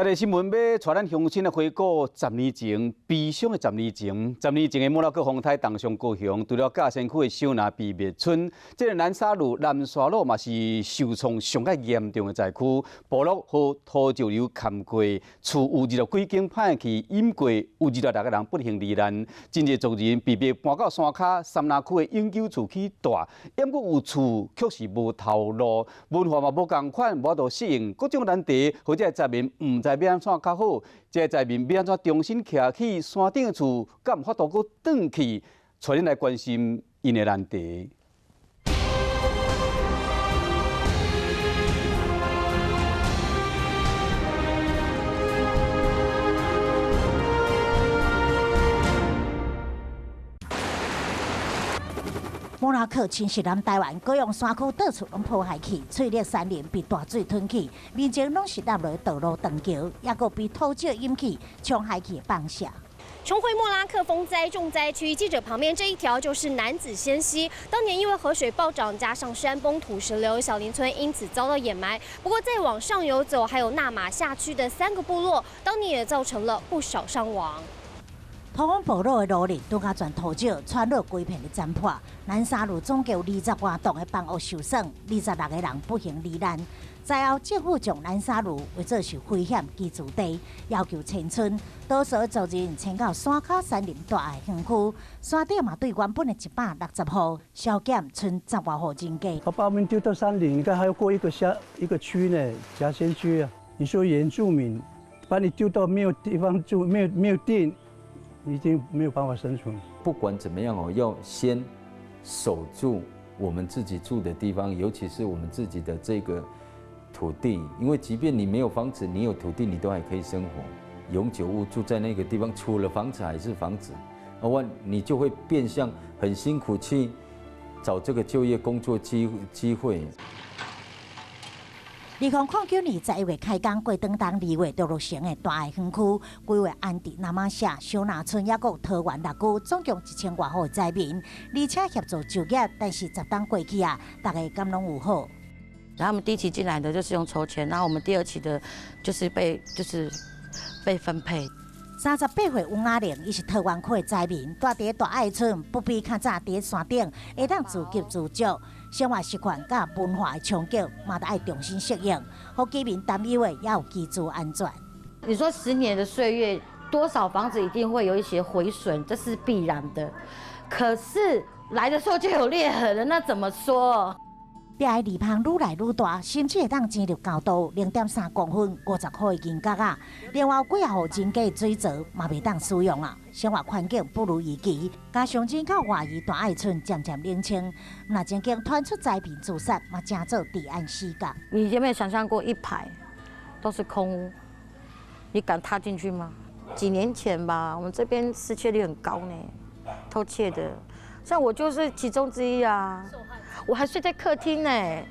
今日新闻要带咱乡亲来回顾10年前悲伤的10年前。10年前的莫拉克风台东上高雄，除了嘉山区的小南避灭村，这个南沙路、南沙路嘛是受创上较严重的灾区，部落和土石流砍过，厝有20几间歹去淹过，有26个人不幸罹难，真侪族人被迫搬到山脚三林区的永久厝去住，淹过有厝却是无头路，文化嘛无共款，无法度适应各种难题，或者灾民唔知要安怎较好，这灾民要安怎重新徛起山顶的厝，敢有法度搁转去？带恁来关心因的难题。莫拉克侵袭南台湾，各样山区到处拢破坏去，翠绿山林被大水吞去，民众拢是踏落道路断桥，也个被土石淹去，冲害去放下。重回莫拉克风灾重灾区，记者旁边这一条就是南子仙溪。当年因为河水暴涨，加上山崩土石流，小林村因此遭到掩埋。不过再往上游走，还有纳马下区的3个部落，当年也造成了不少伤亡。台湾部落的路林拄甲全土石穿落规片的残破，南沙路总计有20多栋的房屋受损，26个人不幸罹难。在后，政府将南沙路为作是危险居住地，要求迁村，多数族人迁到山脚山林大的乡区。山顶嘛对原本的160户削减剩10多户人家。把我们丢到山林，你看还要过一个区呢，甲仙区啊。你说原住民把你丢到没有地方住，没有电。已经没有办法生存。不管怎么样哦，要先守住我们自己住的地方，尤其是我们自己的这个土地。因为即便你没有房子，你有土地，你都还可以生活。永久物住在那个地方，除了房子还是房子，你就会变相很辛苦去找这个就业工作机会。2009年11月开工，过当2月就落成的大爱园区，规划安置南马社、小南村，也有桃园6区，总共1000多户灾民，而且协助就业。但是10档过去啊，大家敢拢有好。他们第一期进来的就是用筹钱，然后我们第2期的就是被分配。38岁王阿玲，伊是桃园区的灾民，住伫大爱村，不比较早伫山顶，会当自给自足，生活习惯甲文化的冲击，嘛得爱重新适应，互居民担忧的也有居住安全。你说10年的岁月，多少房子一定会有一些毁损，这是必然的。可是来的时候就有裂痕了，那怎么说？壁的泥棚愈来愈大，甚至会当升入高度0.3公分，50块的银角啊！另外有几户人家的水槽嘛袂当使用啊，生活环境不如预期。加上真靠外移大爱村渐渐冷清，那曾经传出灾民自杀，嘛正做治安死角。你有没有想象过一排都是空屋？你敢踏进去吗？几年前吧，我们这边失窃率很高呢，偷窃的。像我就是其中之一啊，我还睡在客厅呢，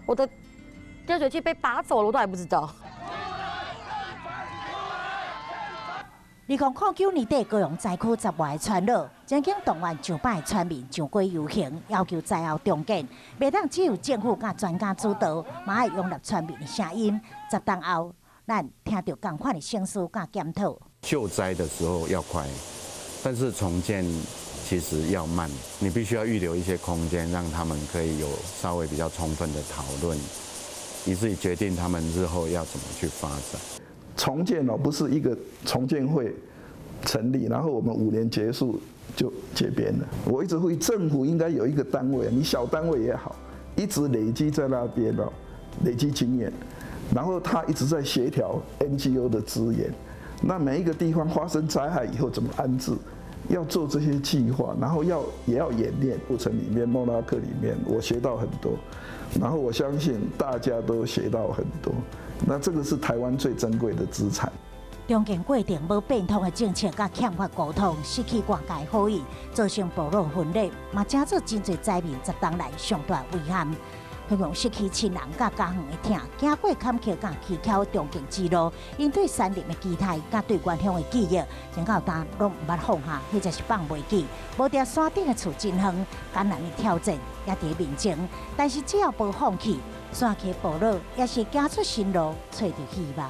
我的热水器被拔走了，我都还不知道。2009年底，高雄灾区10外的村落，曾经动员上百的村民上街游行，要求灾后重建，袂当只有政府甲专家主导，嘛要拥纳村民的声音。10档后，咱听到同款的申诉甲检讨。救灾的时候要快，但是重建其实要慢，你必须要预留一些空间，让他们可以有稍微比较充分的讨论，以至于决定他们日后要怎么去发展。重建不是一个重建会成立，然后我们5年结束就解编了。我一直呼吁政府应该有一个单位，你小单位也好，一直累积在那边累积经验，然后他一直在协调 NGO 的资源。那每一个地方发生灾害以后怎么安置？要做这些计划，然后也要演练。过程里面，莫拉克里面，我学到很多，然后我相信大家都学到很多。那这个是台湾最珍贵的资产。重建过程无变通的政策，甲欠缺沟通，失去外界好意，造成部落分裂，嘛正做真侪灾民10档来上大遗憾。希望失去亲人甲家园的疼，行过坎坷甲崎嶠重建之路，因对山林的期待，甲对原乡的记忆，真到今拢毋捌放下，或者是放袂记。无伫山顶的厝真远，艰难的挑战也伫面前，但是只要无放弃，山区部落也是行出新路，找到希望。